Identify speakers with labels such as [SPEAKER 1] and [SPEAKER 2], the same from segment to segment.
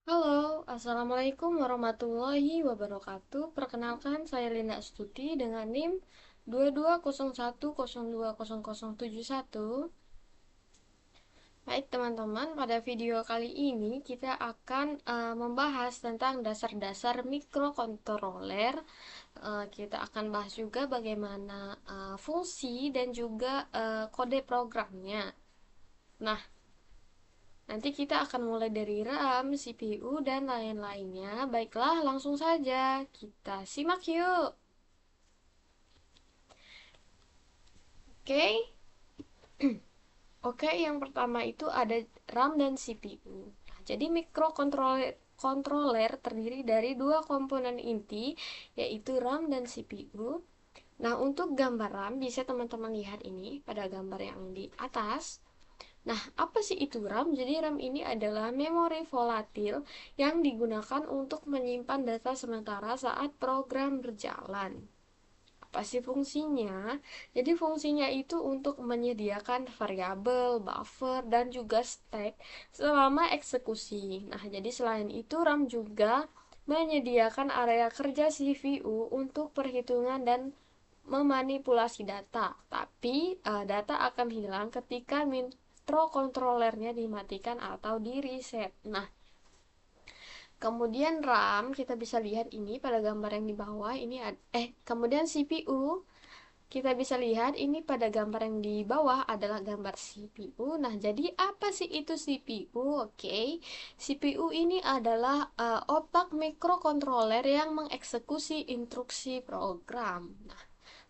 [SPEAKER 1] Halo, Assalamualaikum warahmatullahi wabarakatuh. Perkenalkan, saya Linda Astuti dengan NIM 2201020071. Baik teman-teman, pada video kali ini kita akan membahas tentang dasar-dasar mikrokontroler. Kita akan bahas juga bagaimana fungsi dan juga kode programnya. Nah, nanti kita akan mulai dari RAM, CPU, dan lain-lainnya. Baiklah, langsung saja kita simak yuk. Oke, oke. Yang pertama itu ada RAM dan CPU. Nah, jadi mikrokontroler terdiri dari dua komponen inti, yaitu RAM dan CPU. Nah, untuk gambar RAM bisa teman-teman lihat ini pada gambar yang di atas. Nah, apa sih itu RAM? Jadi RAM ini adalah memori volatil yang digunakan untuk menyimpan data sementara saat program berjalan. Apa sih fungsinya? Jadi fungsinya itu untuk menyediakan variabel, buffer, dan juga stack selama eksekusi. Nah, jadi selain itu RAM juga menyediakan area kerja CPU untuk perhitungan dan memanipulasi data. Tapi data akan hilang ketika mikrokontrolernya dimatikan atau di reset. Nah, kemudian RAM kita bisa lihat ini pada gambar yang di bawah ini kemudian CPU kita bisa lihat ini pada gambar yang di bawah adalah gambar CPU. Nah, jadi apa sih itu CPU? Oke, CPU ini adalah otak mikrokontroler yang mengeksekusi instruksi program. Nah,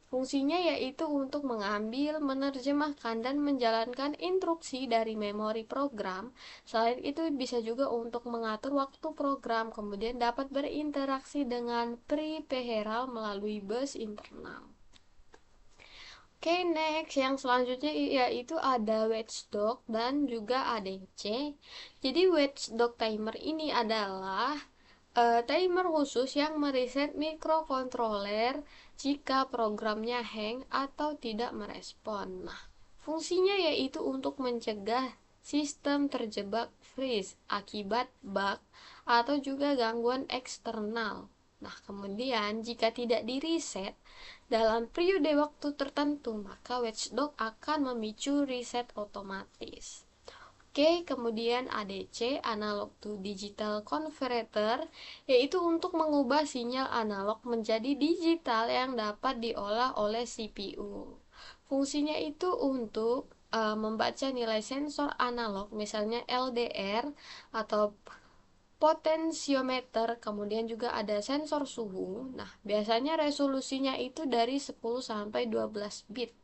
[SPEAKER 1] fungsinya yaitu untuk mengambil, menerjemahkan, dan menjalankan instruksi dari memori program. Selain itu bisa juga untuk mengatur waktu program, kemudian dapat berinteraksi dengan peripheral melalui bus internal. Oke, next. Yang selanjutnya yaitu ada watchdog dan juga ADC. Jadi watchdog timer ini adalah timer khusus yang mereset mikrokontroler jika programnya hang atau tidak merespon. Nah, fungsinya yaitu untuk mencegah sistem terjebak freeze akibat bug atau juga gangguan eksternal. Nah, kemudian jika tidak di reset dalam periode waktu tertentu, maka watchdog akan memicu reset otomatis. Oke, kemudian ADC, analog to digital converter, yaitu untuk mengubah sinyal analog menjadi digital yang dapat diolah oleh CPU. Fungsinya itu untuk membaca nilai sensor analog, misalnya LDR atau potensiometer, kemudian juga ada sensor suhu. Nah, biasanya resolusinya itu dari 10 sampai 12 bit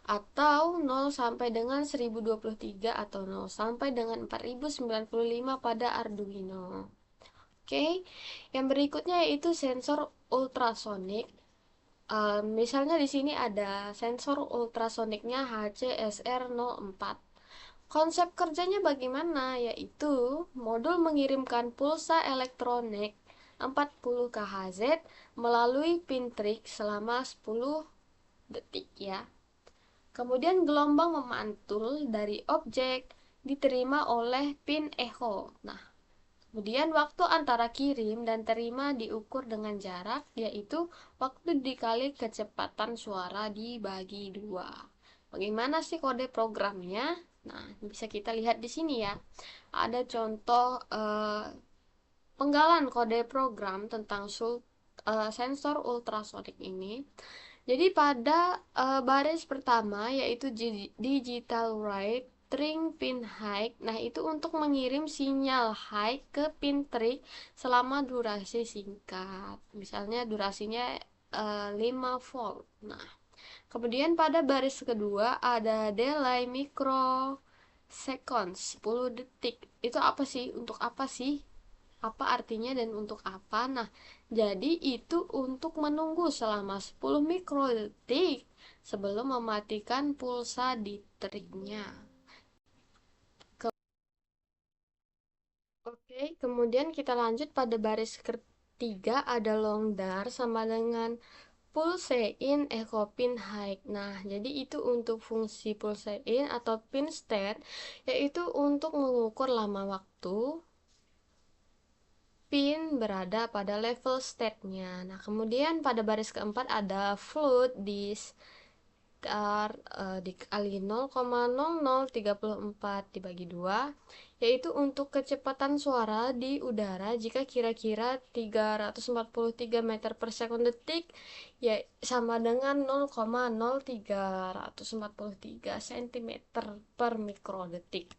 [SPEAKER 1] atau 0 sampai dengan 1023 atau 0 sampai dengan 4095 pada Arduino. Oke, yang berikutnya yaitu sensor ultrasonik. Misalnya di sini ada sensor ultrasoniknya HCSR04. Konsep kerjanya bagaimana? Yaitu modul mengirimkan pulsa elektronik 40 kHz melalui pin trik selama 10 detik ya. Kemudian gelombang memantul dari objek diterima oleh pin echo. Nah, kemudian waktu antara kirim dan terima diukur dengan jarak, yaitu waktu dikali kecepatan suara dibagi dua. Bagaimana sih kode programnya? Nah, bisa kita lihat di sini ya. Ada contoh penggalan kode program tentang sensor ultrasonik ini. Jadi pada baris pertama yaitu digital write string pin high. Nah, itu untuk mengirim sinyal high ke pin trig selama durasi singkat. Misalnya durasinya 5 volt. Nah, kemudian pada baris kedua ada delay microseconds 10 detik. Itu apa sih? Untuk apa sih? Apa artinya dan untuk apa? Nah, jadi itu untuk menunggu selama 10 mikrodetik sebelum mematikan pulsa di triknya. Oke, kemudian kita lanjut pada baris ketiga ada longdar sama dengan pulse in echo pin high. Nah, jadi itu untuk fungsi pulse in atau pin state, yaitu untuk mengukur lama waktu. pin berada pada level state-nya. Nah, kemudian pada baris keempat ada float disk dikali 0,0034 dibagi 2, yaitu untuk kecepatan suara di udara jika kira-kira 343 meter per sekon detik, ya sama dengan 0,0343 cm per mikrodetik.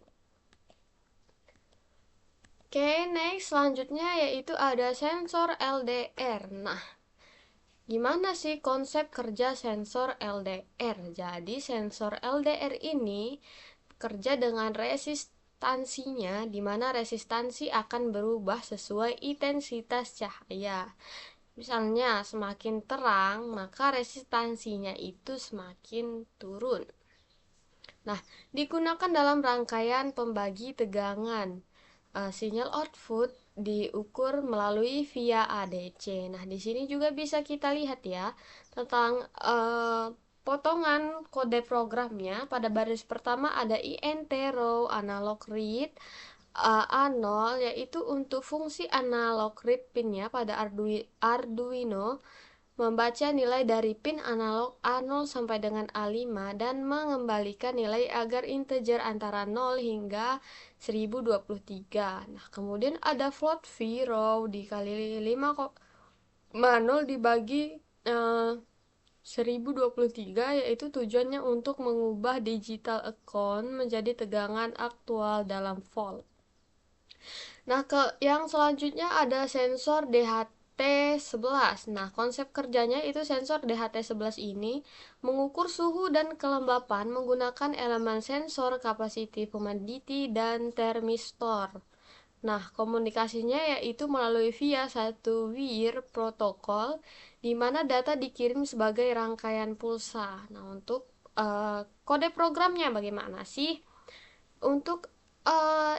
[SPEAKER 1] Oke, next selanjutnya yaitu ada sensor LDR. Nah, gimana sih konsep kerja sensor LDR? Jadi sensor LDR ini kerja dengan resistansinya, di mana resistansi akan berubah sesuai intensitas cahaya. Misalnya semakin terang, maka resistansinya itu semakin turun. Nah, digunakan dalam rangkaian pembagi tegangan. Sinyal output diukur melalui via ADC. Nah, di sini juga bisa kita lihat ya tentang potongan kode programnya. Pada baris pertama ada INT row analog read A0, yaitu untuk fungsi analog read pinnya pada Arduino membaca nilai dari pin analog A0 sampai dengan A5 dan mengembalikan nilai agar integer antara 0 hingga 1023. Nah, kemudian ada float v row dikali 5,0 dibagi 1023, yaitu tujuannya untuk mengubah digital account menjadi tegangan aktual dalam volt. Nah, yang selanjutnya ada sensor DHT11. Nah, konsep kerjanya itu sensor DHT11 ini mengukur suhu dan kelembapan menggunakan elemen sensor, capacitive humidity, dan termistor. Nah, komunikasinya yaitu melalui via satu wire protokol, di mana data dikirim sebagai rangkaian pulsa. Nah, untuk kode programnya bagaimana sih? Untuk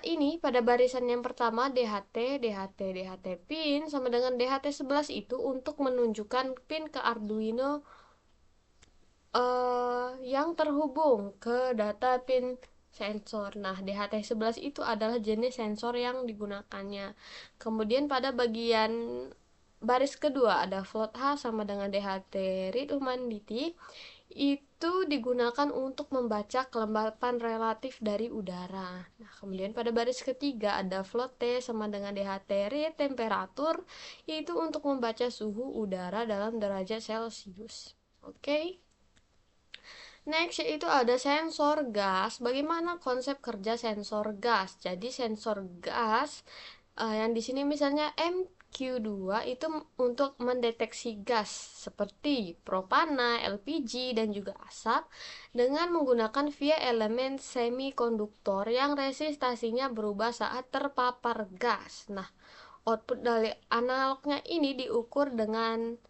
[SPEAKER 1] ini pada barisan yang pertama DHT, DHT, DHT pin sama dengan DHT11 itu untuk menunjukkan pin ke Arduino yang terhubung ke data pin sensor. Nah, DHT11 itu adalah jenis sensor yang digunakannya. Kemudian pada bagian baris kedua ada float H sama dengan DHT read humidity, itu digunakan untuk membaca kelembapan relatif dari udara. Nah, kemudian pada baris ketiga ada float T sama dengan DHT read temperatur, yaitu untuk membaca suhu udara dalam derajat Celcius. Oke. Next yaitu ada sensor gas. Bagaimana konsep kerja sensor gas? Jadi sensor gas yang di sini misalnya MQ2 itu untuk mendeteksi gas seperti propana, LPG, dan juga asap dengan menggunakan via elemen semikonduktor yang resistansinya berubah saat terpapar gas. Nah, output dari analognya ini diukur dengan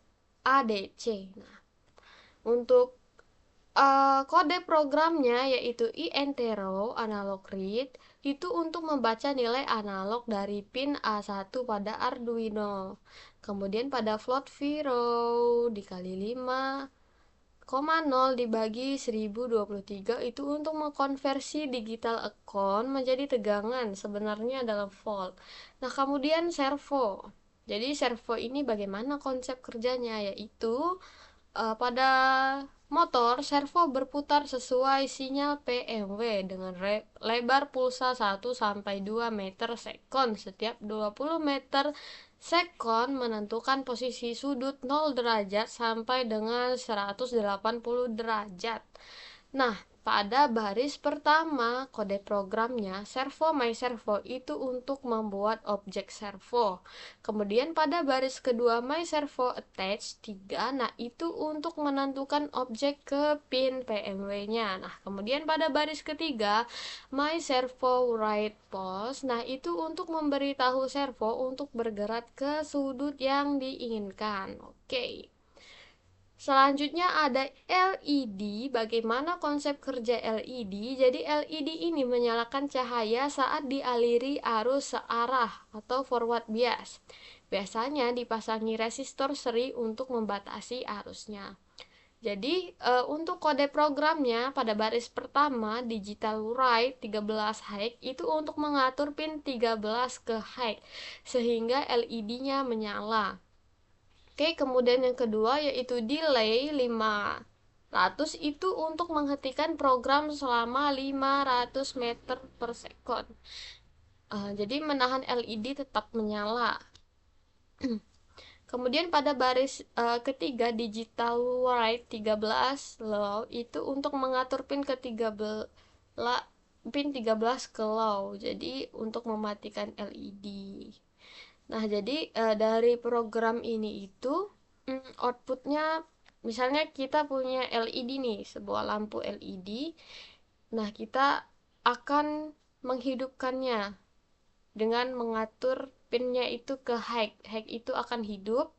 [SPEAKER 1] ADC. Nah, untuk kode programnya yaitu INTRO analog read itu untuk membaca nilai analog dari pin A1 pada Arduino. Kemudian pada float v row dikali 5,0 dibagi 1023 itu untuk mengkonversi digital account menjadi tegangan sebenarnya dalam volt. Nah, kemudian servo. Jadi servo ini bagaimana konsep kerjanya, yaitu pada motor servo berputar sesuai sinyal PMW dengan lebar pulsa 1 sampai 2 meter sekon. Setiap 20 meter sekon menentukan posisi sudut 0 derajat sampai dengan 180 derajat. Nah, pada baris pertama kode programnya servo my servo itu untuk membuat objek servo. Kemudian pada baris kedua my servo attach 3, nah itu untuk menentukan objek ke pin PMW-nya. Nah, kemudian pada baris ketiga my servo right pulse, nah itu untuk memberitahu servo untuk bergerak ke sudut yang diinginkan. Oke. Selanjutnya ada LED. Bagaimana konsep kerja LED? Jadi LED ini menyalakan cahaya saat dialiri arus searah atau forward bias. Biasanya dipasangi resistor seri untuk membatasi arusnya. Jadi untuk kode programnya pada baris pertama digital write 13 high itu untuk mengatur pin 13 ke high sehingga LED-nya menyala. Oke, kemudian yang kedua yaitu delay 500 itu untuk menghentikan program selama 500 meter per second. Jadi menahan LED tetap menyala. Kemudian pada baris ketiga digital write 13 low itu untuk mengatur pin ke 13 ke low. Jadi untuk mematikan LED. Nah, jadi dari program ini itu outputnya misalnya kita punya LED nih, sebuah lampu LED. Nah, kita akan menghidupkannya dengan mengatur pinnya itu ke high. High itu akan hidup.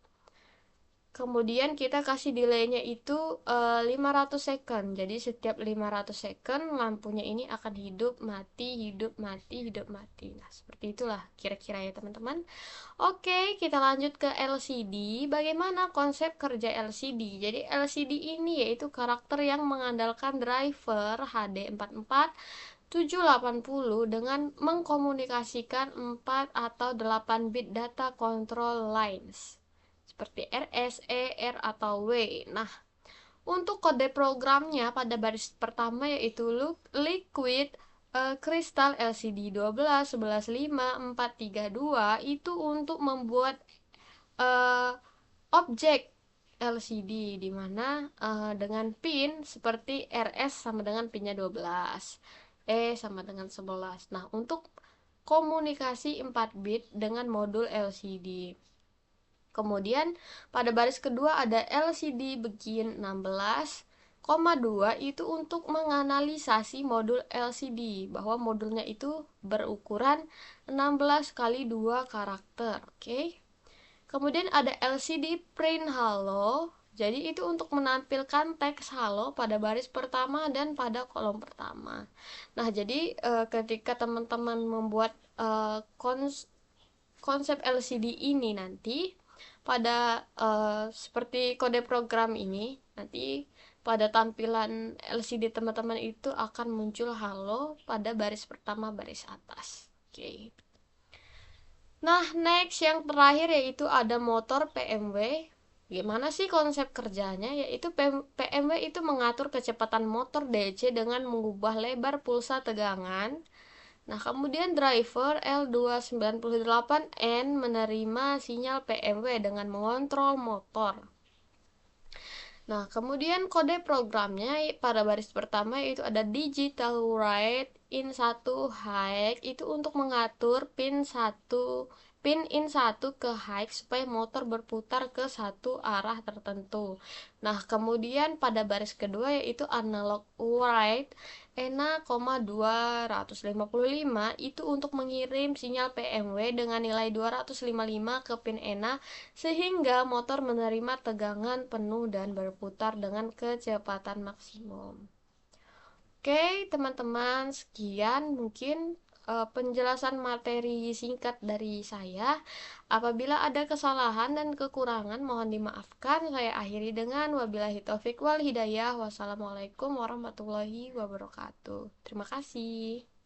[SPEAKER 1] Kemudian kita kasih delaynya itu 500 second. Jadi setiap 500 second lampunya ini akan hidup, mati, hidup, mati, hidup, mati. Nah, seperti itulah kira-kira ya teman-teman. Oke, kita lanjut ke LCD. Bagaimana konsep kerja LCD? Jadi LCD ini yaitu karakter yang mengandalkan driver HD44 780 dengan mengkomunikasikan 4 atau 8 bit data control lines seperti RS, E, R, atau W. Nah, untuk kode programnya pada baris pertama yaitu liquid crystal LCD 12 11 5 4 3 2 itu untuk membuat uh, objek LCD di mana dengan pin seperti RS sama dengan pinnya 12, E sama dengan 11. Nah, untuk komunikasi 4 bit dengan modul LCD. Kemudian pada baris kedua ada LCD begin 16,2 itu untuk menganalisasi modul LCD bahwa modulnya itu berukuran 16 kali 2 karakter. Oke. Kemudian ada LCD print halo. Jadi itu untuk menampilkan teks halo pada baris pertama dan pada kolom pertama. Nah, jadi ketika teman-teman membuat konsep LCD ini nanti pada seperti kode program ini nanti pada tampilan LCD teman-teman itu akan muncul halo pada baris pertama baris atas. Oke. Nah, next yang terakhir yaitu ada motor PMW. Gimana sih konsep kerjanya? Yaitu PMW itu mengatur kecepatan motor DC dengan mengubah lebar pulsa tegangan. Nah, kemudian driver L298N menerima sinyal PMW dengan mengontrol motor. Nah, kemudian kode programnya pada baris pertama itu ada digital write in 1 high itu untuk mengatur pin in 1 ke high supaya motor berputar ke satu arah tertentu. Nah, kemudian pada baris kedua yaitu analog write ENA, 255 itu untuk mengirim sinyal PMW dengan nilai 255 ke pin ENA sehingga motor menerima tegangan penuh dan berputar dengan kecepatan maksimum. Oke, teman-teman, sekian mungkin penjelasan materi singkat dari saya. Apabila ada kesalahan dan kekurangan mohon dimaafkan. Saya akhiri dengan wabillahi taufik wal hidayah. Wassalamualaikum warahmatullahi wabarakatuh. Terima kasih.